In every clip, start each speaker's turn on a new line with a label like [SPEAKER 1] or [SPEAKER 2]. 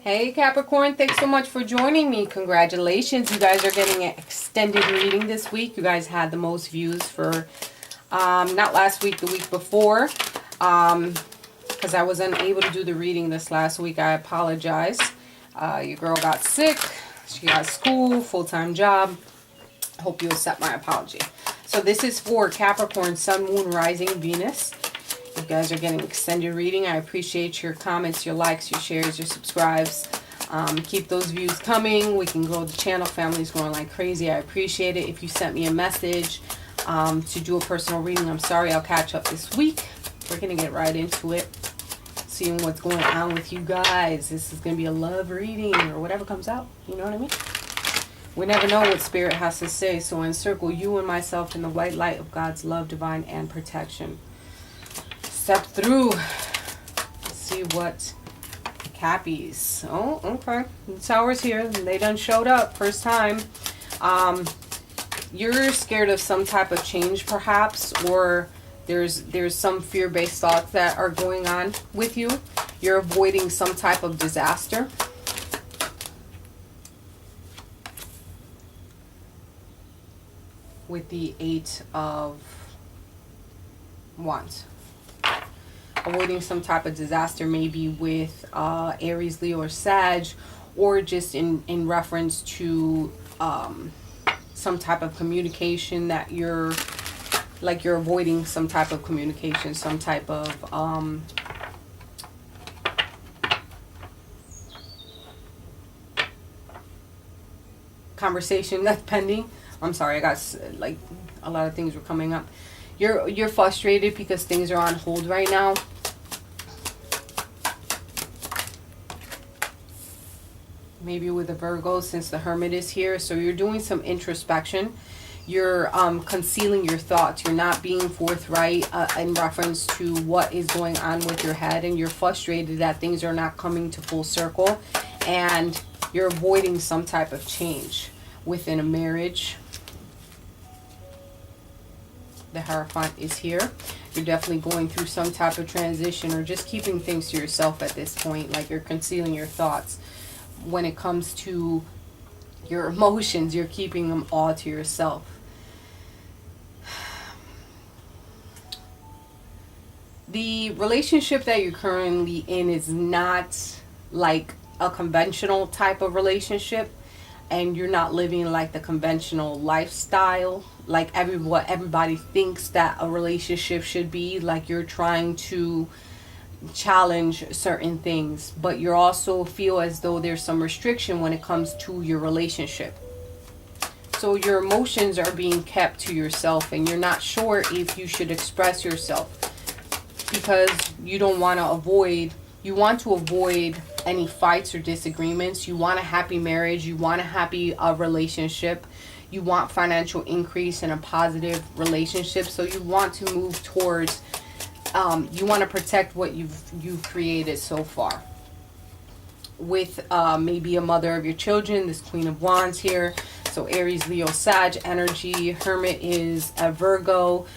[SPEAKER 1] Hey Capricorn, thanks so much for joining me. Congratulations. You guys are getting an extended reading this week. You guys had the most views for, not last week, the week before. Because I was unable to do the reading this last week. I apologize. Your girl got sick. She got school, full-time job. Hope you accept my apology. So this is for Capricorn, Sun, Moon, Rising, Venus. You guys are getting extended reading. I appreciate your comments, your likes, your shares, your subscribes. Keep those views coming. We can grow the channel. Family's growing like crazy. I appreciate it. If you sent me a message to do a personal reading, I'm sorry. I'll catch up this week. We're going to get right into it. Seeing what's going on with you guys. This is going to be a love reading or whatever comes out. You know what I mean? We never know what Spirit has to say. So encircle you and myself in the white light of God's love, divine, and protection. Step through. Let's see what Cappies. Oh, okay. The Tower's here. They done showed up. First time. You're scared of some type of change, perhaps, or there's some fear-based thoughts that are going on with you. You're avoiding some type of disaster. With the 8 of Wands. Avoiding some type of disaster, maybe with Aries, Leo, or Sag, or just in reference to some type of communication that you're avoiding some type of communication, some type of conversation that's pending. I'm sorry, I got like a lot of things were coming up. You're frustrated because things are on hold right now. Maybe with the Virgo, since the Hermit is here. So you're doing some introspection. You're concealing your thoughts. You're not being forthright in reference to what is going on with your head. And you're frustrated that things are not coming to full circle. And you're avoiding some type of change within a marriage. The Hierophant is here. You're definitely going through some type of transition or just keeping things to yourself at this point. Like you're concealing your thoughts. When it comes to your emotions, you're keeping them all to yourself. The relationship that you're currently in is not like a conventional type of relationship, and you're not living like the conventional lifestyle, like what everybody thinks that a relationship should be. Like you're trying to challenge certain things, but you also feel as though there's some restriction when it comes to your relationship. So your emotions are being kept to yourself, and you're not sure if you should express yourself because you don't want to avoid, you want to avoid any fights or disagreements. You want a happy marriage. You want a happy relationship. You want financial increase and a positive relationship. So you want to move towards you want to protect what you've created so far. With maybe a mother of your children, this Queen of Wands here. So Aries, Leo, Sag energy. Hermit is a Virgo.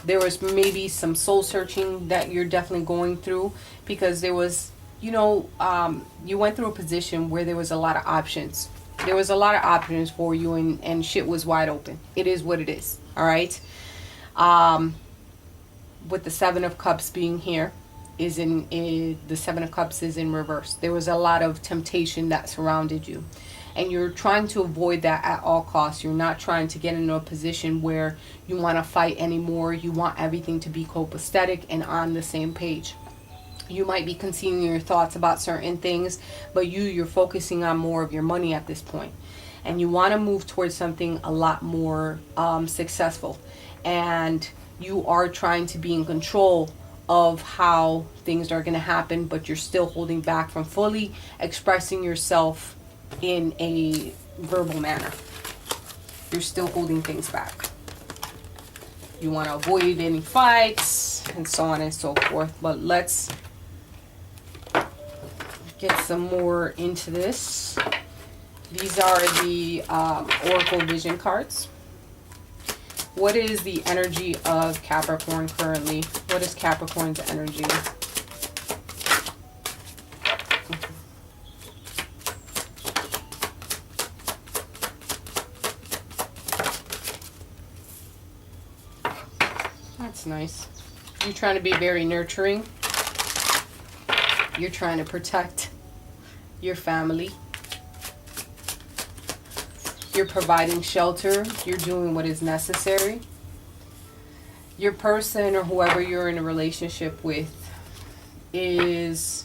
[SPEAKER 1] There was maybe some soul searching that you're definitely going through, because there was, you went through a position where there was a lot of options. There was a lot of options for you, and shit was wide open. It is what it is. All right. With the 7 of Cups being here, the 7 of Cups is in reverse. There was a lot of temptation that surrounded you, and you're trying to avoid that at all costs. You're not trying to get into a position where you want to fight anymore. You want everything to be copacetic and on the same page. You might be concealing your thoughts about certain things, but you're focusing on more of your money at this point, and you want to move towards something a lot more successful. And you are trying to be in control of how things are going to happen, but you're still holding back from fully expressing yourself in a verbal manner. You're still holding things back. You want to avoid any fights and so on and so forth. But let's get some more into this. These are the Oracle Vision cards. What is the energy of Capricorn currently? What is Capricorn's energy? nice. You're trying to be very nurturing. You're trying to protect your family. You're providing shelter. You're doing what is necessary. Your person or whoever you're in a relationship with is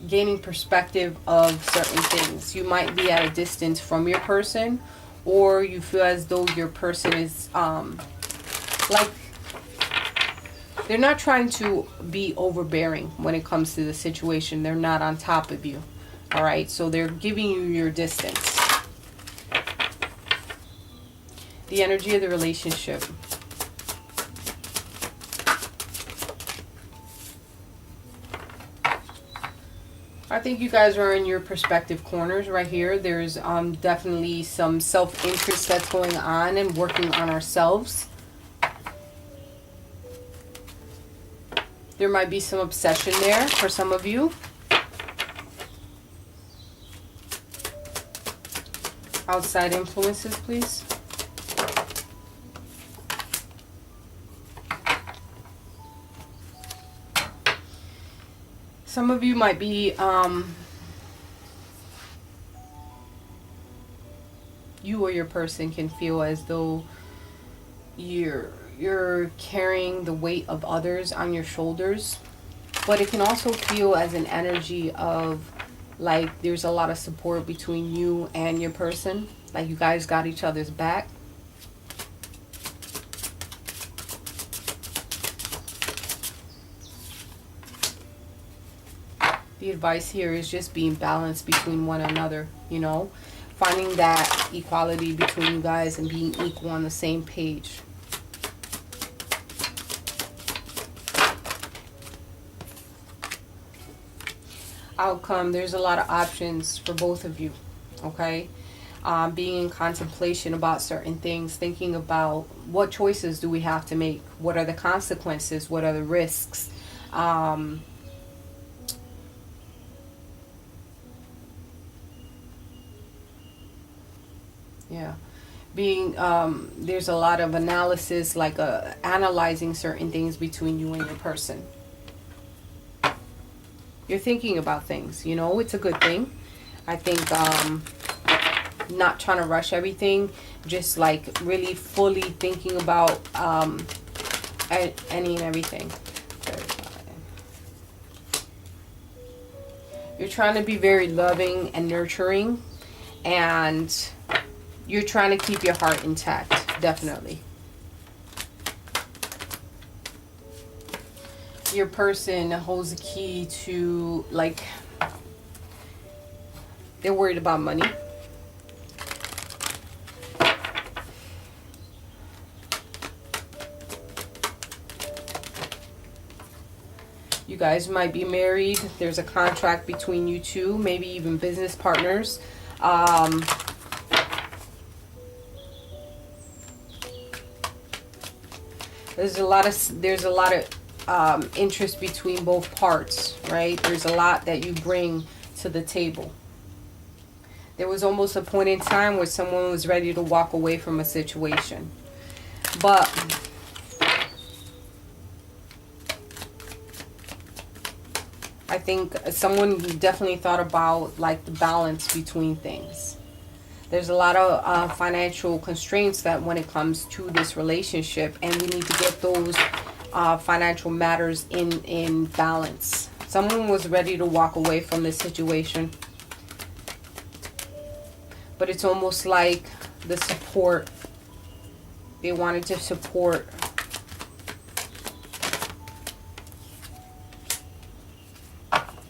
[SPEAKER 1] gaining perspective of certain things. You might be at a distance from your person, or you feel as though your person is like they're not trying to be overbearing when it comes to the situation. They're not on top of you. All right, so they're giving you your distance. The energy of the relationship. I think you guys are in your perspective corners right here. There's definitely some self-interest that's going on and working on ourselves. There might be some obsession there for some of you. Outside influences, please. Some of you might be, you or your person can feel as though you're carrying the weight of others on your shoulders. But it can also feel as an energy of, like, there's a lot of support between you and your person. Like, you guys got each other's back. The advice here is just being balanced between one another, you know, finding that equality between you guys and being equal on the same page. Outcome, there's a lot of options for both of you, okay? Being in contemplation about certain things, thinking about what choices do we have to make, what are the consequences, what are the risks, yeah, being there's a lot of analysis, like analyzing certain things between you and your person. You're thinking about things, you know, it's a good thing. I think not trying to rush everything, just like really fully thinking about any and everything. You're trying to be very loving and nurturing, and you're trying to keep your heart intact, definitely. Your person holds the key to, like, they're worried about money. You guys might be married. There's a contract between you two, maybe even business partners. There's a lot of interest between both parts, right? There's a lot that you bring to the table. There was almost a point in time where someone was ready to walk away from a situation. But I think someone definitely thought about, like, the balance between things. There's a lot of financial constraints that when it comes to this relationship, and we need to get those financial matters in balance. Someone was ready to walk away from this situation, but it's almost like the support, they wanted to support.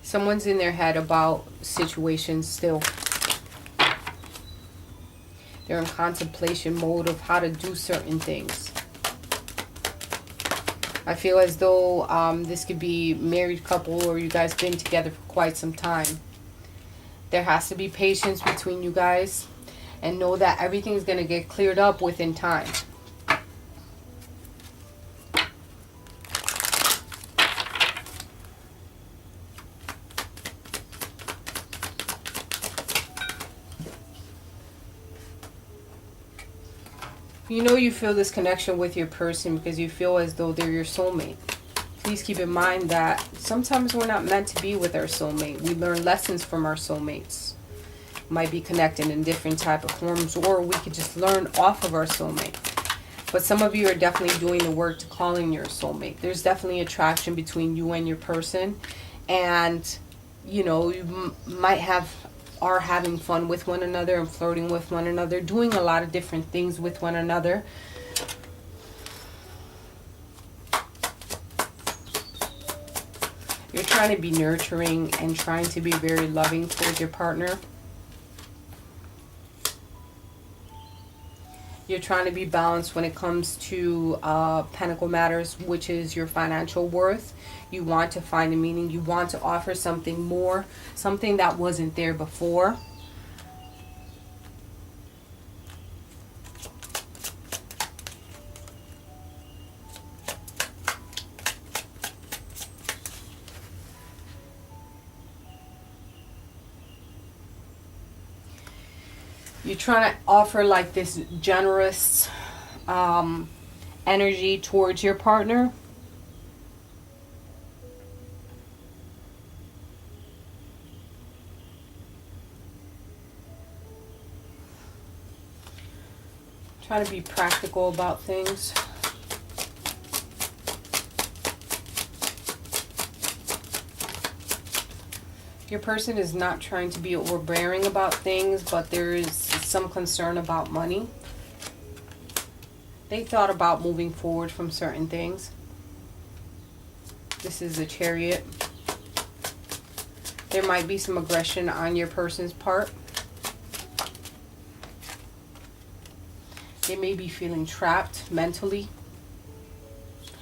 [SPEAKER 1] Someone's in their head about situations still. They're in contemplation mode of how to do certain things. I feel as though this could be a married couple, or you guys been together for quite some time. There has to be patience between you guys, and know that everything's going to get cleared up within time. You know you feel this connection with your person because you feel as though they're your soulmate. Please keep in mind that sometimes we're not meant to be with our soulmate. We learn lessons from our soulmates. Might be connected in different type of forms, or we could just learn off of our soulmate. But some of you are definitely doing the work to call in your soulmate. There's definitely attraction between you and your person. And, you know, you might are having fun with one another and flirting with one another, doing a lot of different things with one another. You're trying to be nurturing and trying to be very loving towards your partner. You're trying to be balanced when it comes to Pentacle matters, which is your financial worth. You want to find a meaning. You want to offer something more, something that wasn't there before. You're trying to offer like this generous energy towards your partner. Trying to be practical about things. Your person is not trying to be overbearing about things, but there is some concern about money. They thought about moving forward from certain things. This is a Chariot. There might be some aggression on your person's part. They may be feeling trapped mentally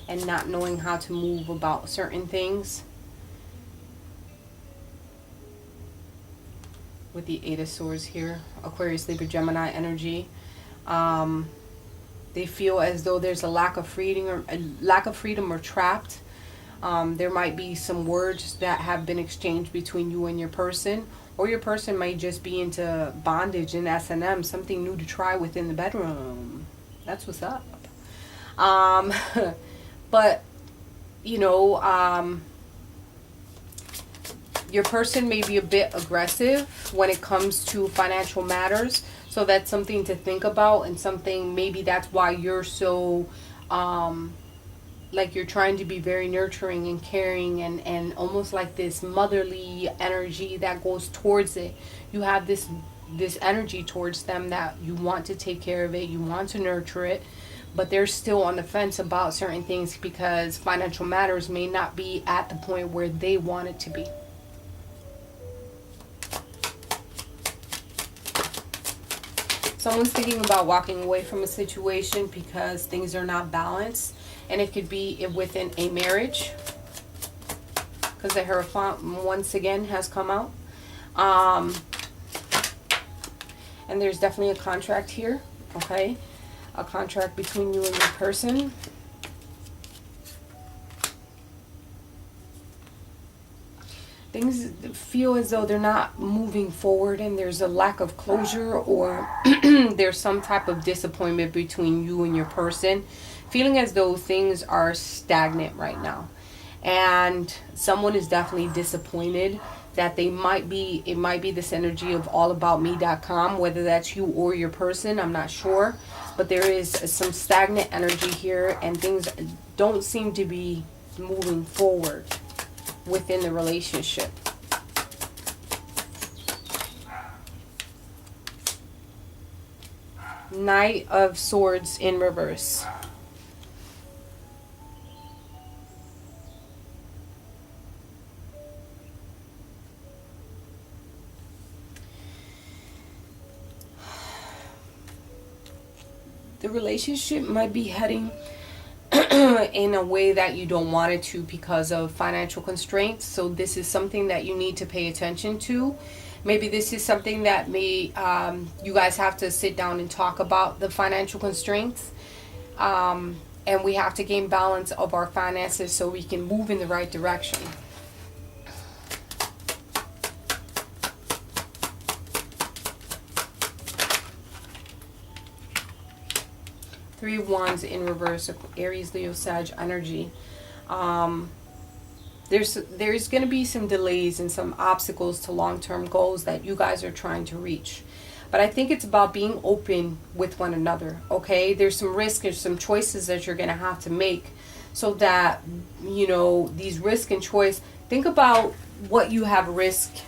[SPEAKER 1] and not knowing how to move about certain things. With the Eight of Swords here, Aquarius, Libra, Gemini energy. They feel as though there's a lack of freedom or trapped. There might be some words that have been exchanged between you and your person, or your person might just be into bondage and S&M, something new to try within the bedroom. That's what's up. But you know, your person may be a bit aggressive when it comes to financial matters. So that's something to think about, and something, maybe that's why you're so, like you're trying to be very nurturing and caring and almost like this motherly energy that goes towards it. You have this energy towards them that you want to take care of it, you want to nurture it, but they're still on the fence about certain things because financial matters may not be at the point where they want it to be. Someone's thinking about walking away from a situation because things are not balanced. And it could be within a marriage. Because the Hierophant once again has come out. And there's definitely a contract here. Okay. A contract between you and your person. Things feel as though they're not moving forward and there's a lack of closure, or there's some type of disappointment between you and your person. Feeling as though things are stagnant right now. And someone is definitely disappointed that it might be this energy of allaboutme.com, whether that's you or your person, I'm not sure. But there is some stagnant energy here and things don't seem to be moving forward within the relationship. Knight of Swords in reverse. The relationship might be heading in a way that you don't want it to because of financial constraints. So this is something that you need to pay attention to. Maybe this is something that you guys have to sit down and talk about the financial constraints. And we have to gain balance of our finances so we can move in the right direction. Three of Wands in reverse, Aries, Leo, Sag energy. There's going to be some delays and some obstacles to long-term goals that you guys are trying to reach. But I think it's about being open with one another, okay? There's some risk and some choices that you're going to have to make so that, you know, these risk and choice, think about what you have risked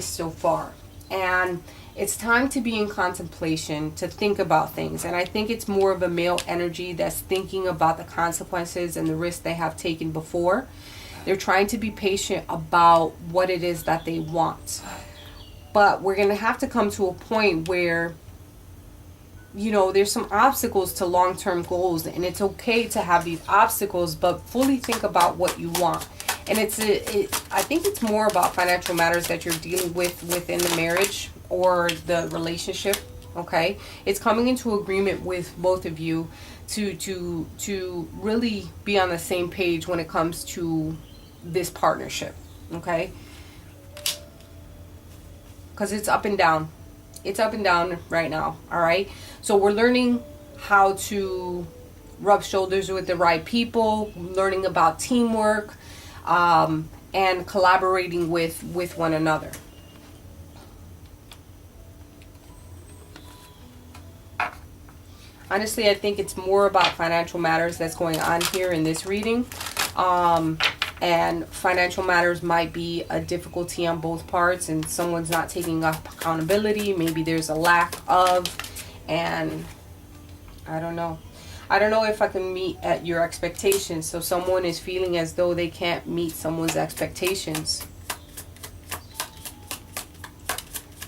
[SPEAKER 1] so far. And it's time to be in contemplation, to think about things. And I think it's more of a male energy that's thinking about the consequences and the risks they have taken before. They're trying to be patient about what it is that they want. But we're going to have to come to a point where, you know, there's some obstacles to long-term goals. And it's okay to have these obstacles, but fully think about what you want. And I think it's more about financial matters that you're dealing with within the marriage or the relationship, okay? It's coming into agreement with both of you to really be on the same page when it comes to this partnership, okay? Because it's up and down. It's up and down right now, all right? So we're learning how to rub shoulders with the right people, learning about teamwork, and collaborating with one another. Honestly, I think it's more about financial matters that's going on here in this reading. And financial matters might be a difficulty on both parts, and someone's not taking up accountability. Maybe there's a lack of, and I don't know. I don't know if I can meet at your expectations. So someone is feeling as though they can't meet someone's expectations.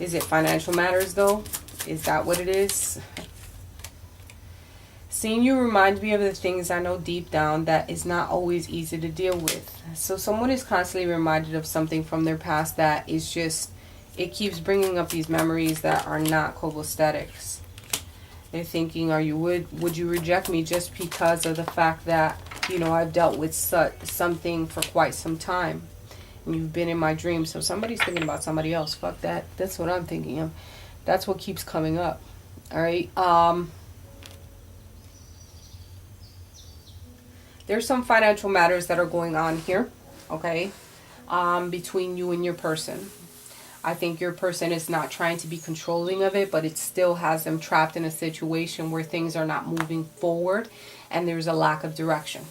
[SPEAKER 1] Is it financial matters though? Is that what it is? Seeing you reminds me of the things I know deep down that is not always easy to deal with. So someone is constantly reminded of something from their past that is just, it keeps bringing up these memories that are not copacetic. They're thinking, would you reject me just because of the fact that, you know, I've dealt with something for quite some time. And you've been in my dreams. So somebody's thinking about somebody else. Fuck that. That's what I'm thinking of. That's what keeps coming up. All right. There's some financial matters that are going on here, okay, between you and your person. I think your person is not trying to be controlling of it, but it still has them trapped in a situation where things are not moving forward and there's a lack of direction.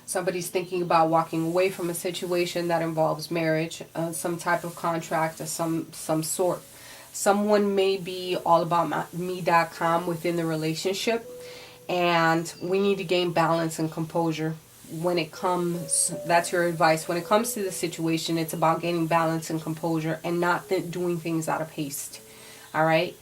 [SPEAKER 1] Somebody's thinking about walking away from a situation that involves marriage, some type of contract of some sort. Someone may be all about me.com within the relationship. And we need to gain balance and composure when it comes, that's your advice. When it comes to the situation, it's about gaining balance and composure and not doing things out of haste. All right.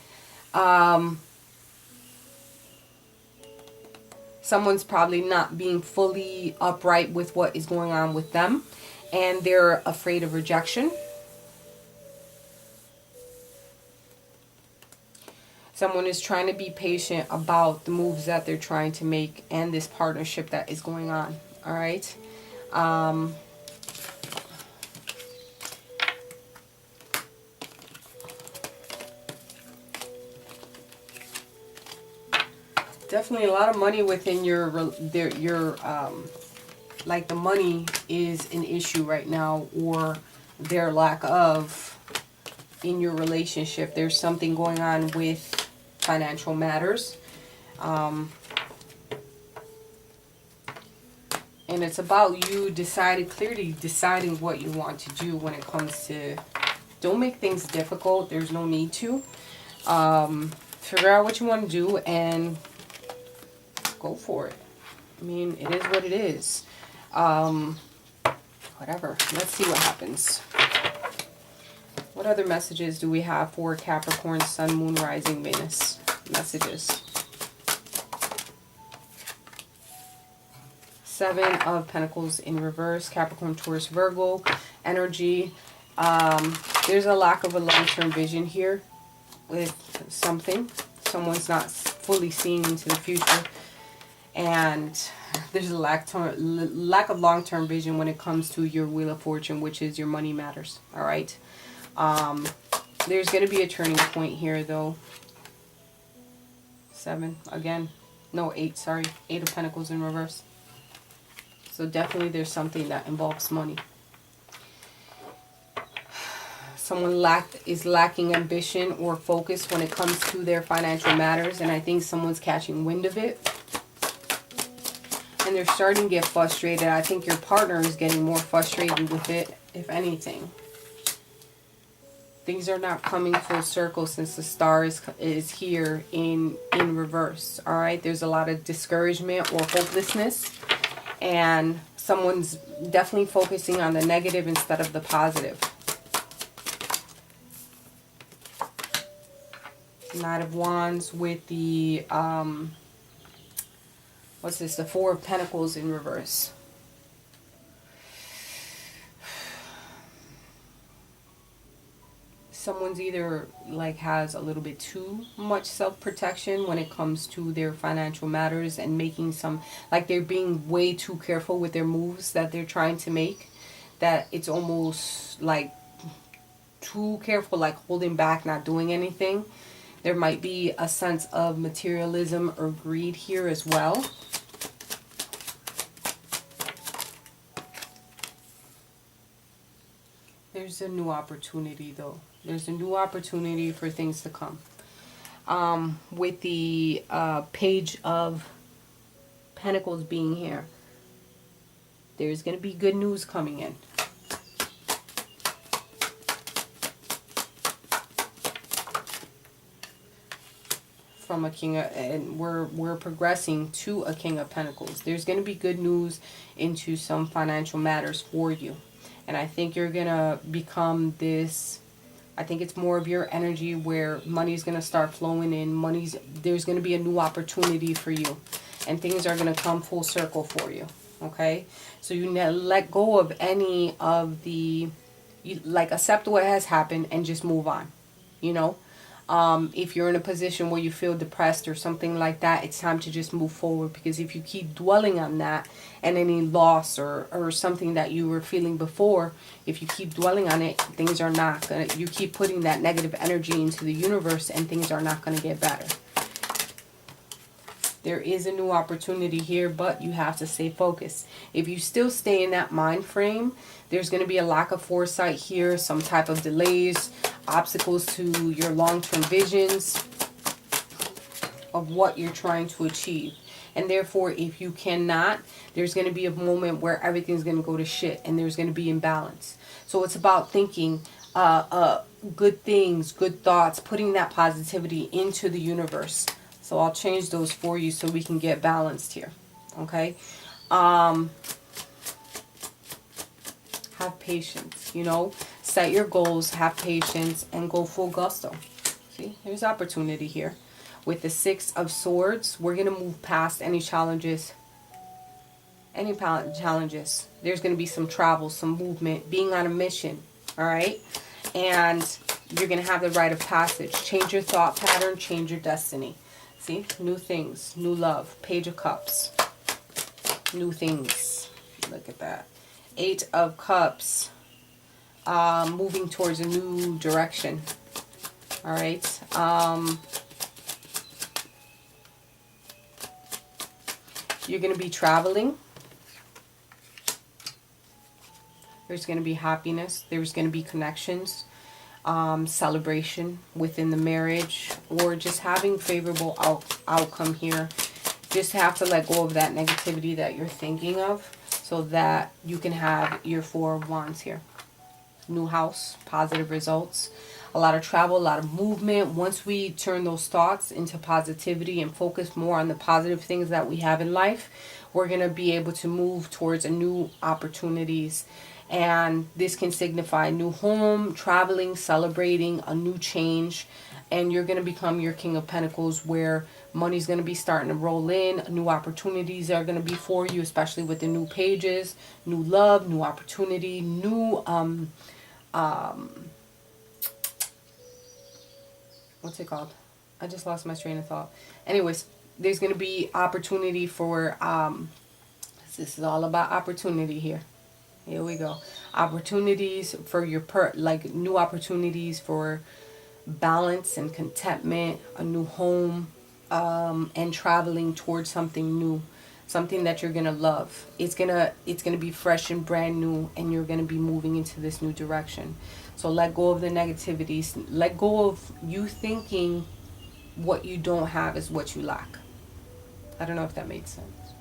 [SPEAKER 1] Someone's probably not being fully upright with what is going on with them. And they're afraid of rejection. Someone is trying to be patient about the moves that they're trying to make and this partnership that is going on. All right. Definitely a lot of money within your like the money is an issue right now, or their lack of in your relationship. There's something going on with financial matters, and it's about you clearly deciding what you want to do when it comes to, don't make things difficult. There's no need to. Figure out what you want to do and go for it. I mean, it is what it is. Whatever. Let's see what happens. What other messages do we have for Capricorn, Sun, Moon, Rising, Venus? Messages. Seven of Pentacles in reverse. Capricorn, Taurus, Virgo. Energy. There's a lack of a long-term vision here with something. Someone's not fully seeing into the future. And there's a lack of long-term vision when it comes to your Wheel of Fortune, which is your money matters. All right. There's going to be a turning point here, though. 7 again. No, 8, sorry. 8 of Pentacles in reverse. So definitely there's something that involves money. Someone is lacking ambition or focus when it comes to their financial matters, and I think someone's catching wind of it. And they're starting to get frustrated. I think your partner is getting more frustrated with it, if anything. Things are not coming full circle since the star is here in reverse. All right, there's a lot of discouragement or hopelessness, and someone's definitely focusing on the negative instead of the positive. Knight of Wands with the what's this? The 4 of Pentacles in reverse. Someone's either like has a little bit too much self-protection when it comes to their financial matters, and making some, like they're being way too careful with their moves that they're trying to make, that it's almost like too careful, like holding back, not doing anything. There might be a sense of materialism or greed here as well. There's a new opportunity though. There's a new opportunity for things to come. With the Page of Pentacles being here, there's going to be good news coming in. From a King of, and we're progressing to a King of Pentacles. There's going to be good news into some financial matters for you. And I think you're going to become this, I think it's more of your energy where money's going to start flowing in. There's going to be a new opportunity for you. And things are going to come full circle for you. Okay? So you let go of any of the, like accept what has happened and just move on. You know? If you're in a position where you feel depressed or something like that, it's time to just move forward. Because if you keep dwelling on that and any loss or something that you were feeling before, if you keep dwelling on it, things are not gonna, you keep putting that negative energy into the universe and things are not going to get better. There is a new opportunity here, but you have to stay focused. If you still stay in that mind frame, there's going to be a lack of foresight here, some type of delays, obstacles to your long-term visions of what you're trying to achieve. And therefore, if you cannot, there's going to be a moment where everything's going to go to shit and there's going to be imbalance. So it's about thinking good things, good thoughts, putting that positivity into the universe. So I'll change those for you so we can get balanced here. Okay? Have patience, you know. Set your goals, have patience, and go full gusto. See, there's opportunity here. With the 6 of Swords, we're going to move past any challenges. Any challenges. There's going to be some travel, some movement, being on a mission. All right? And you're going to have the rite of passage. Change your thought pattern, change your destiny. See, new things, new love. Page of Cups. New things. Look at that. 8 of Cups. Moving towards a new direction. All right. You're going to be traveling. There's going to be happiness. There's going to be connections. Celebration within the marriage, or just having favorable outcome here. Just have to let go of that negativity that you're thinking of so that you can have your 4 of Wands here. New house, positive results, a lot of travel, a lot of movement. Once we turn those thoughts into positivity and focus more on the positive things that we have in life, we're going to be able to move towards a new opportunities. And this can signify a new home, traveling, celebrating, a new change. And you're going to become your King of Pentacles, where money's going to be starting to roll in. New opportunities are going to be for you, especially with the new pages. New love, new opportunity, new, what's it called? I just lost my train of thought. Anyways, there's going to be opportunity for, this is all about opportunity here. Here we go. Opportunities for your like new opportunities for balance and contentment, a new home, and traveling towards something new, something that you're gonna love. It's gonna be fresh and brand new, and you're gonna be moving into this new direction. So let go of the negativities. Let go of you thinking what you don't have is what you lack. I don't know if that made sense,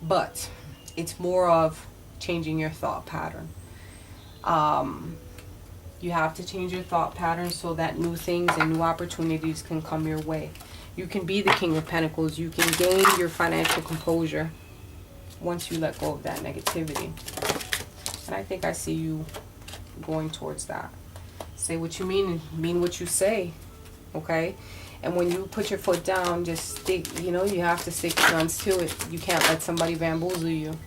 [SPEAKER 1] but it's more of changing your thought pattern. You have to change your thought pattern so that new things and new opportunities can come your way. You can be the King of Pentacles. You can gain your financial composure once you let go of that negativity. And I think I see you going towards that. Say what you mean what you say, okay? And when you put your foot down, just stick, you have to stick your guns to it. You can't let somebody bamboozle you.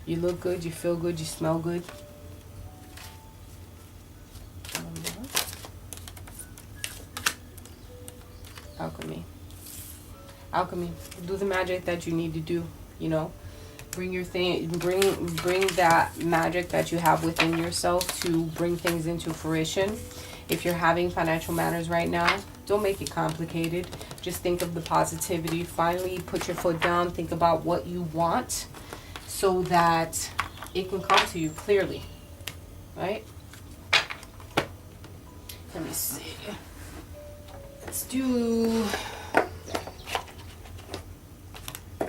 [SPEAKER 1] You look good, you feel good, you smell good. Alchemy. Do the magic that you need to do, Bring your thing, bring that magic that you have within yourself to bring things into fruition. If you're having financial matters right now, don't make it complicated. Just think of the positivity. Finally, put your foot down. Think about what you want so that it can come to you clearly, right? Let me see. Let's do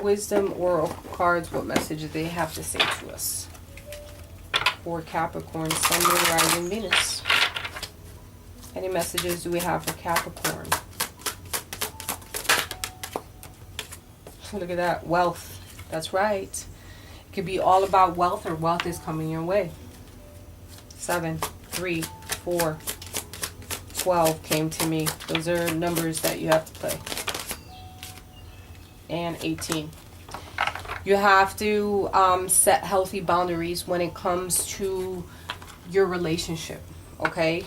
[SPEAKER 1] Wisdom Oracle cards. What message they have to say to us for Capricorn, Sun, Moon, Rising, Venus. Any messages do we have for Capricorn? Look at that. Wealth. That's right. It could be all about wealth, or wealth is coming your way. 7, 3, 4, 12 came to me. Those are numbers that you have to play. And 18. You have to set healthy boundaries when it comes to your relationship, okay?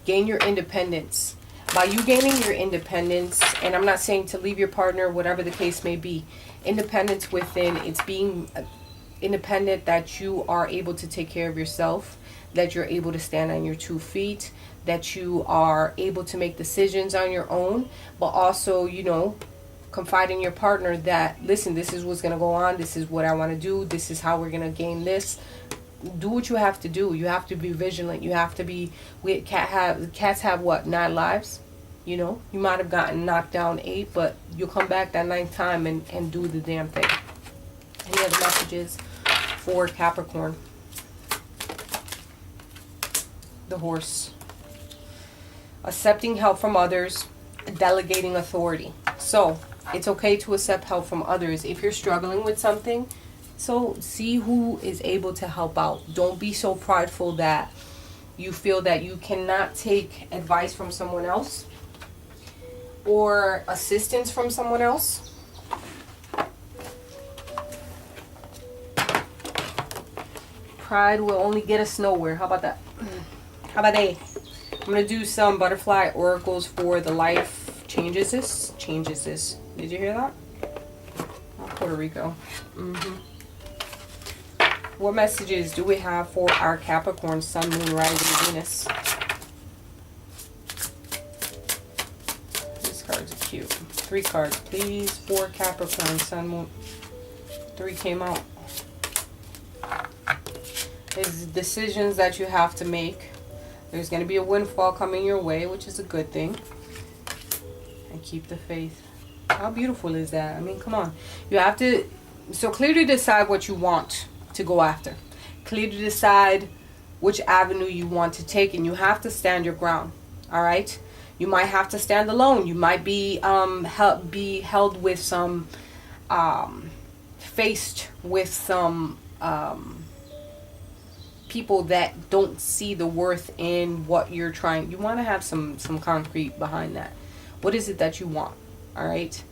[SPEAKER 1] Gain your independence. By you gaining your independence, and I'm not saying to leave your partner, whatever the case may be, independence within, it's being independent, that you are able to take care of yourself, that you're able to stand on your 2 feet, that you are able to make decisions on your own, but also, confide in your partner that, listen, this is what's going to go on, this is what I want to do, this is how we're going to gain this. Do what you have to do. You have to be vigilant. You have to be, cats have what, 9 lives? You might have gotten knocked down 8, but you'll come back that 9th time and do the damn thing. Any other messages for Capricorn? The Horse. Accepting help from others, delegating authority. So it's okay to accept help from others if you're struggling with something. So see who is able to help out. Don't be so prideful that you feel that you cannot take advice from someone else or assistance from someone else. Pride will only get us nowhere. How about that? How about that? I'm going to do some butterfly oracles for the life. Changes this. Did you hear that? Oh, Puerto Rico. What messages do we have for our Capricorn, Sun, Moon, Rising, Venus? These cards are cute. 3 cards, please, for Capricorn, Sun, Moon. 3 came out. There's decisions that you have to make. There's going to be a windfall coming your way, which is a good thing. And keep the faith. How beautiful is that? I mean, come on. You have to so clearly decide what you want to go after. Clearly decide which avenue you want to take, and you have to stand your ground. All right? You might have to stand alone. You might be held with some faced with some people that don't see the worth in what you're trying. You want to have some concrete behind that. What is it that you want? All right?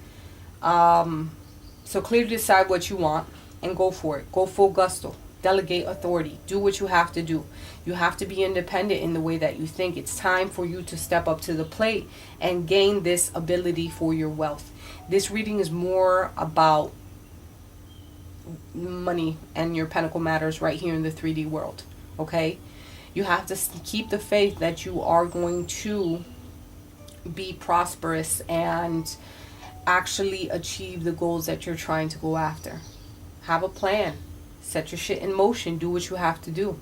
[SPEAKER 1] So clearly decide what you want and go for it. Go full gusto. Delegate authority. Do what you have to do. You have to be independent in the way that you think. It's time for you to step up to the plate and gain this ability for your wealth. This reading is more about money and your pentacle matters right here in the 3D world. Okay? You have to keep the faith that you are going to be prosperous and actually achieve the goals that you're trying to go after. Have a plan. Set your shit in motion. Do what you have to do.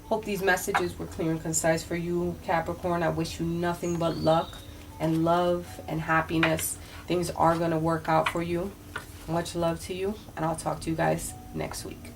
[SPEAKER 1] Hope these messages were clear and concise for you, Capricorn. I wish you nothing but luck and love and happiness. Things are going to work out for you. Much love to you, and I'll talk to you guys next week.